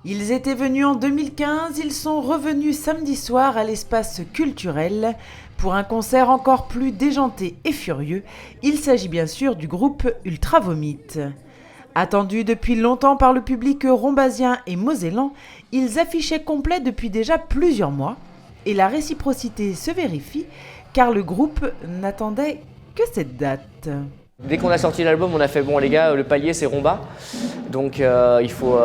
Ils étaient venus en 2015, ils sont revenus samedi soir à l'espace culturel pour un concert encore plus déjanté et furieux. Il s'agit bien sûr du groupe Ultra Vomit. Attendus depuis longtemps par le public rombasien et mosellan, ils affichaient complet depuis déjà plusieurs mois. Et la réciprocité se vérifie car le groupe n'attendait que cette date. Dès qu'on a sorti l'album, on a fait bon les gars, le palier c'est Romba, donc il faut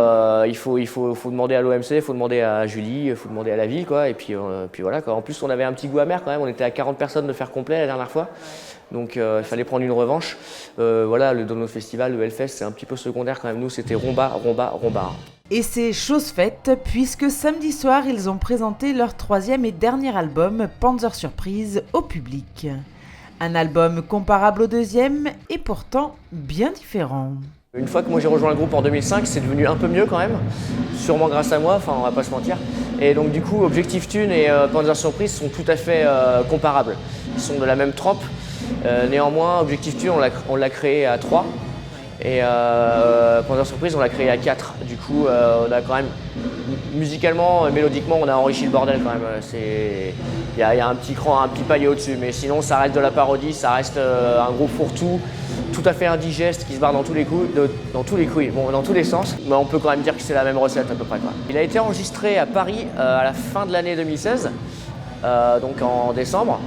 demander à l'OMC, il faut demander à Julie, il faut demander à la ville quoi, et puis voilà quoi. En plus on avait un petit goût amer quand même, on était à 40 personnes de faire complet la dernière fois, donc il fallait prendre une revanche. Voilà, dans notre festival, le Hellfest, c'est un petit peu secondaire quand même, nous c'était Romba. Et c'est chose faite puisque samedi soir ils ont présenté leur troisième et dernier album, Panzer Surprise, au public. Un album comparable au deuxième et pourtant bien différent. Une fois que moi j'ai rejoint le groupe en 2005, c'est devenu un peu mieux quand même, sûrement grâce à moi, enfin on va pas se mentir. Et donc du coup Objectif Thune et Panzer Surprise sont tout à fait comparables. Ils sont de la même trempe. Néanmoins Objectif Thune on l'a créé à 3 et Panzer Surprise on l'a créé à 4. Du coup on a quand même musicalement, mélodiquement on a enrichi le bordel quand même. Il y a un petit cran, un petit palier au-dessus, mais sinon ça reste de la parodie, ça reste un gros fourre-tout, tout à fait indigeste qui se barre dans tous les coups, dans tous les sens, mais on peut quand même dire que c'est la même recette à peu près quoi. Il a été enregistré à Paris à la fin de l'année 2016, donc en décembre,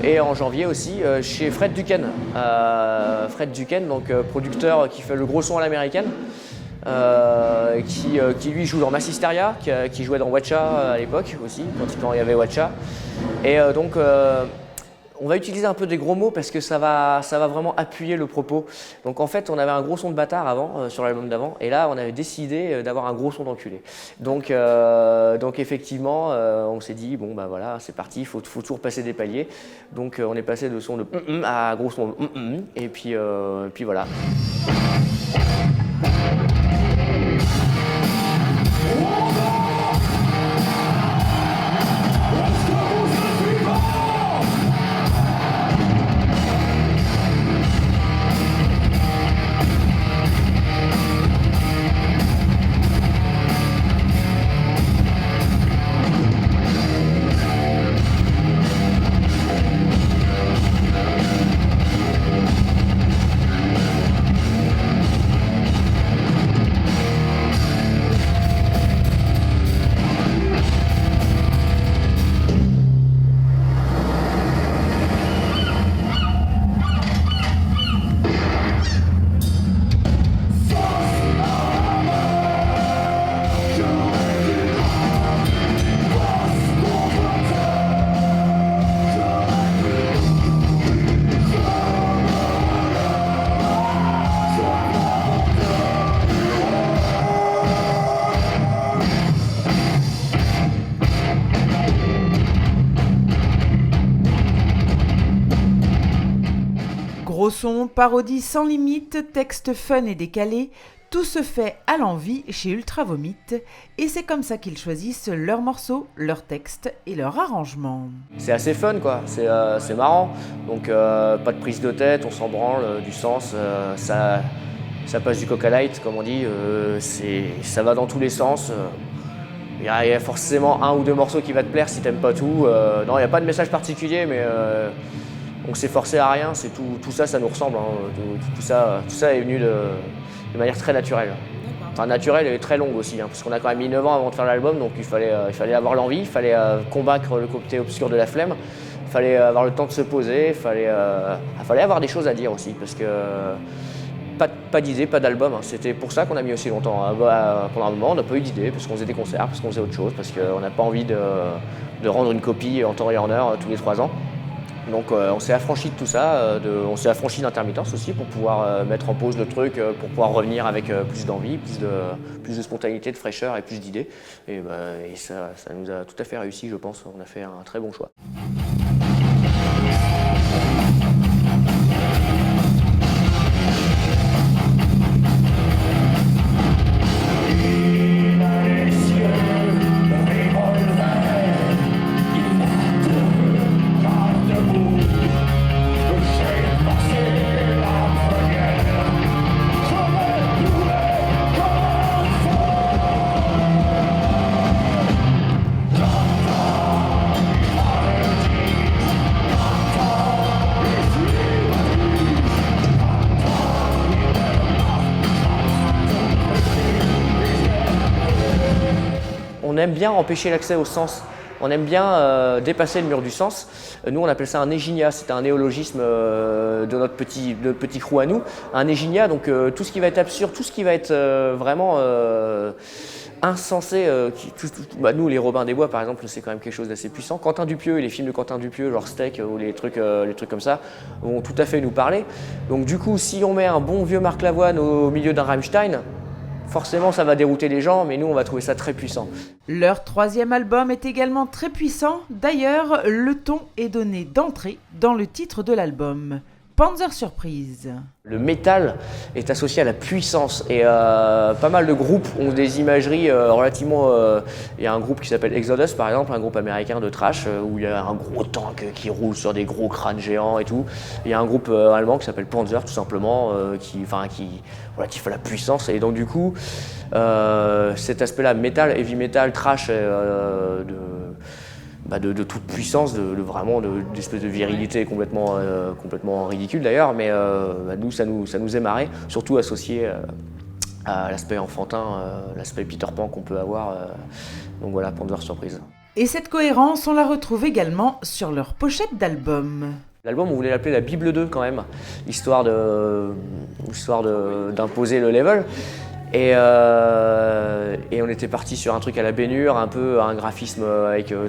et en janvier aussi chez Fred Duquesne. Fred Duquesne, donc producteur qui fait le gros son à l'américaine. Qui lui joue dans Mass Hysteria, qui jouait dans Watcha à l'époque aussi, quand il y avait Watcha. Et donc on va utiliser un peu des gros mots parce que ça va vraiment appuyer le propos. Donc en fait on avait un gros son de bâtard avant, sur l'album d'avant, et là on avait décidé d'avoir un gros son d'enculé. Donc effectivement on s'est dit bon bah voilà c'est parti, il faut toujours passer des paliers. Donc on est passé de son de à gros son de et puis voilà. Gros son, parodie sans limite, texte fun et décalé, tout se fait à l'envie chez Ultra Vomit et c'est comme ça qu'ils choisissent leurs morceaux, leurs textes et leurs arrangements. C'est assez fun quoi, c'est marrant, donc pas de prise de tête, on s'en branle, du sens, ça passe du coca light comme on dit, ça va dans tous les sens. Il y a forcément un ou deux morceaux qui va te plaire si t'aimes pas tout. Non, il n'y a pas de message particulier, mais on s'est forcé à rien. C'est tout ça, ça nous ressemble. Hein. Tout ça est venu de manière très naturelle. Enfin, naturelle et très longue aussi, hein, parce qu'on a quand même mis 9 ans avant de faire l'album, donc il fallait avoir l'envie, il fallait combattre le côté obscur de la flemme, il fallait avoir le temps de se poser, il fallait avoir des choses à dire aussi, parce que pas d'idée, pas d'album. Hein. C'était pour ça qu'on a mis aussi longtemps. Pendant un moment, on n'a pas eu d'idée, parce qu'on faisait des concerts, parce qu'on faisait autre chose, parce qu'on n'a pas envie de rendre une copie en temps et en heure tous les 3 ans. Donc on s'est affranchi de tout ça, on s'est affranchi d'intermittence aussi pour pouvoir mettre en pause le truc, pour pouvoir revenir avec plus d'envie, plus de spontanéité, de fraîcheur et plus d'idées. Et ça nous a tout à fait réussi, je pense. On a fait un très bon choix. on aime bien empêcher l'accès au sens. On aime bien dépasser le mur du sens. Nous, on appelle ça un éginia. C'est un néologisme de notre petit crew à nous. Un éginia, donc tout ce qui va être absurde, tout ce qui va être vraiment insensé. Nous, les Robins des Bois, par exemple, c'est quand même quelque chose d'assez puissant. Quentin Dupieux et les films de Quentin Dupieux, genre Steak ou les trucs comme ça, vont tout à fait nous parler. Donc du coup, si on met un bon vieux Marc Lavoine au milieu d'un Rammstein, forcément, ça va dérouter les gens, mais nous, on va trouver ça très puissant. Leur 3e album est également très puissant. D'ailleurs, le ton est donné d'entrée dans le titre de l'album. Panzer Surprise. Le métal est associé à la puissance et pas mal de groupes ont des imageries relativement... Il y a un groupe qui s'appelle Exodus par exemple, un groupe américain de thrash où il y a un gros tank qui roule sur des gros crânes géants et tout. Il y a un groupe allemand qui s'appelle Panzer tout simplement qui fait la puissance et donc du coup cet aspect-là, métal, heavy metal, thrash de toute puissance, d'espèce de virilité complètement ridicule d'ailleurs, mais nous, ça nous est marré, surtout associé à l'aspect enfantin, l'aspect Peter Pan qu'on peut avoir. Donc voilà, Panzer Surprise. Et cette cohérence, on la retrouve également sur leur pochette d'album. L'album, on voulait l'appeler la Bible 2 quand même, histoire d'imposer le level. Et on était parti sur un truc à la Bénure, un peu un graphisme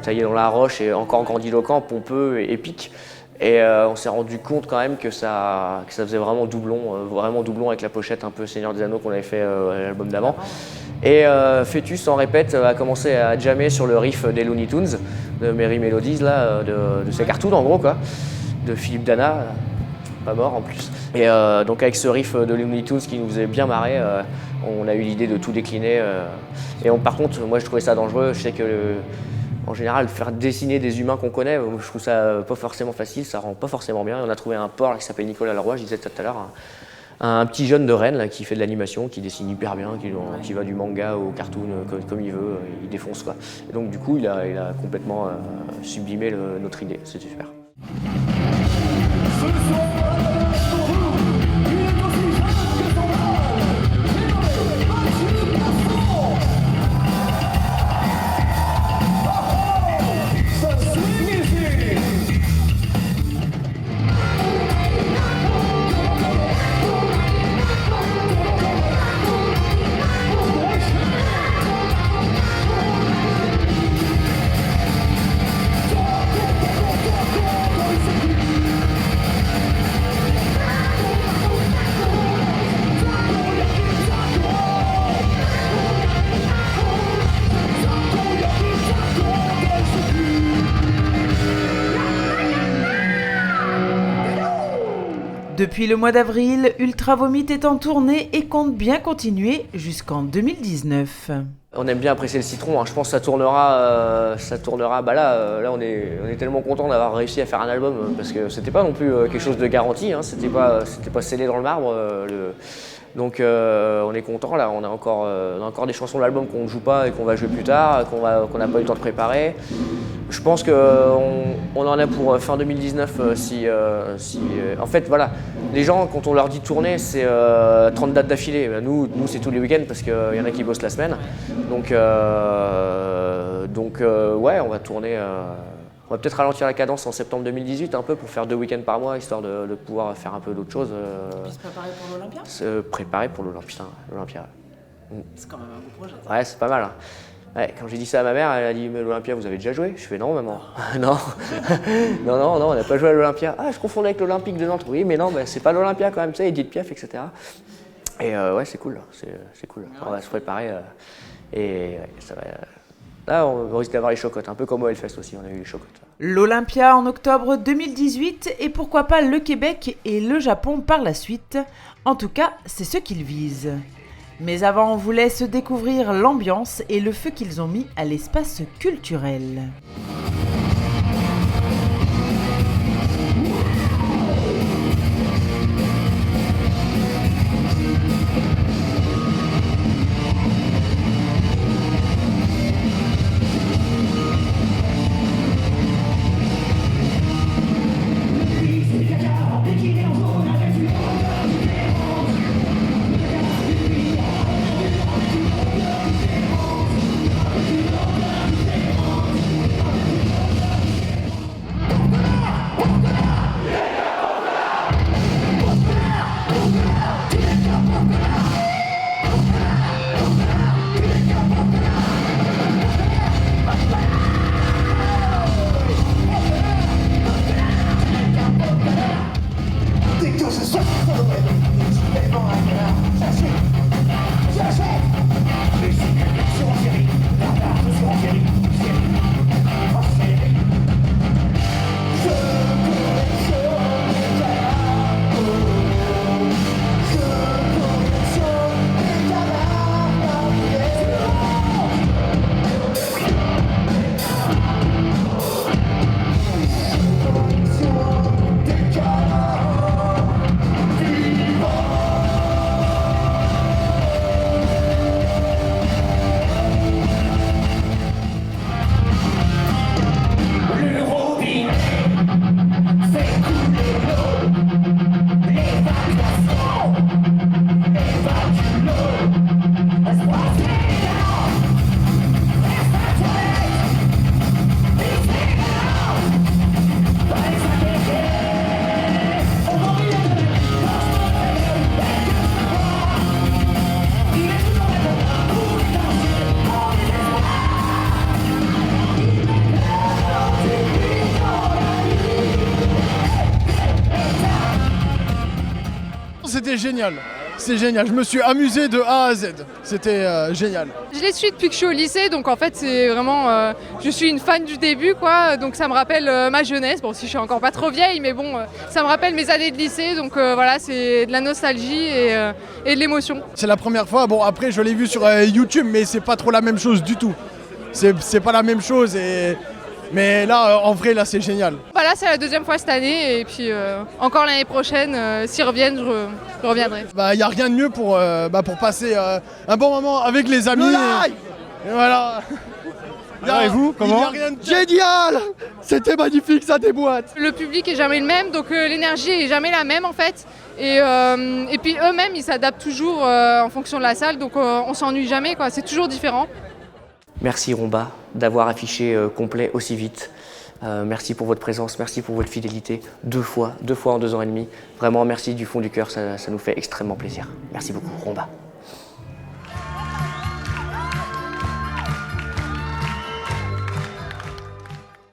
taillé dans la roche et encore grandiloquent, pompeux et épique. Et on s'est rendu compte quand même que ça faisait vraiment doublon avec la pochette un peu Seigneur des Anneaux qu'on avait fait à l'album d'avant. Et Fœtus, en répète, a commencé à jammer sur le riff des Looney Tunes, de Merry Melodies, là, de ces cartoons en gros, quoi, de Philippe Dana. Pas mort en plus. Et donc avec ce riff de Looney Tunes qui nous faisait bien marrer, on a eu l'idée de tout décliner. Par contre, moi je trouvais ça dangereux. Je sais que en général, faire dessiner des humains qu'on connaît, je trouve ça pas forcément facile, ça rend pas forcément bien. On a trouvé un porc là, qui s'appelle Nicolas Leroy, je disais tout à l'heure, un petit jeune de Rennes là, qui fait de l'animation, qui dessine hyper bien, qui va du manga au cartoon comme il veut, il défonce quoi. Et donc du coup, il a complètement sublimé notre idée, c'était super. Depuis le mois d'avril, Ultra Vomit est en tournée et compte bien continuer jusqu'en 2019. On aime bien apprécier le citron, hein. Je pense que ça tournera. Là, on est tellement content d'avoir réussi à faire un album parce que c'était pas non plus quelque chose de garanti, hein. C'était pas scellé dans le marbre. Donc on est content là, on a encore des chansons de l'album qu'on ne joue pas et qu'on va jouer plus tard, qu'on n'a pas eu le temps de préparer. Je pense qu'on en a pour fin 2019 en fait voilà, les gens quand on leur dit tourner c'est 30 dates d'affilée. Nous c'est tous les week-ends parce qu'il y en a qui bossent la semaine. Donc ouais, on va tourner. On va peut-être ralentir la cadence en septembre 2018 un peu pour faire 2 week-ends par mois, histoire de pouvoir faire un peu d'autres choses. Puis se préparer pour l'Olympia. Se préparer pour l'Olympia. C'est quand même un beau projet. Ouais, c'est pas mal. Hein. Ouais, quand j'ai dit ça à ma mère, elle a dit « Mais l'Olympia, vous avez déjà joué ?» Je fais « Non, maman. » Non, on n'a pas joué à l'Olympia. « Ah, je confondais avec l'Olympique de Nantes. » Oui, mais non, c'est pas l'Olympia quand même, tu sais, Edith Piaf, etc. Et ouais, c'est cool. C'est cool. On va se préparer et ça va... Là, on risque d'avoir les chocottes, un peu comme au Hellfest aussi, on a eu les chocottes. L'Olympia en octobre 2018 et pourquoi pas le Québec et le Japon par la suite. En tout cas, c'est ce qu'ils visent. Mais avant, on vous laisse découvrir l'ambiance et le feu qu'ils ont mis à l'espace culturel. c'était génial. C'est génial, je me suis amusé de A à Z. C'était génial. Je les suis depuis que je suis au lycée, donc en fait c'est vraiment, je suis une fan du début quoi, donc ça me rappelle ma jeunesse, bon si je suis encore pas trop vieille, mais bon, ça me rappelle mes années de lycée, donc voilà, c'est de la nostalgie et de l'émotion. C'est la première fois, bon après je l'ai vu sur YouTube, mais c'est pas trop la même chose du tout. C'est pas la même chose, mais là en vrai là c'est génial. Voilà, c'est la deuxième fois cette année, et puis encore l'année prochaine, s'ils reviennent, je reviendrai. Il n'y a rien de mieux pour passer un bon moment avec les amis. Et voilà. Et vous, comment? Génial! C'était magnifique, ça déboîte. Le public est jamais le même, donc l'énergie est jamais la même en fait. Et puis eux-mêmes, ils s'adaptent toujours en fonction de la salle, donc on s'ennuie jamais, quoi. C'est toujours différent. Merci Romba d'avoir affiché complet aussi vite. Merci pour votre présence, merci pour votre fidélité. Deux fois en 2 ans et demi. Vraiment merci du fond du cœur, ça nous fait extrêmement plaisir. Merci beaucoup Romba.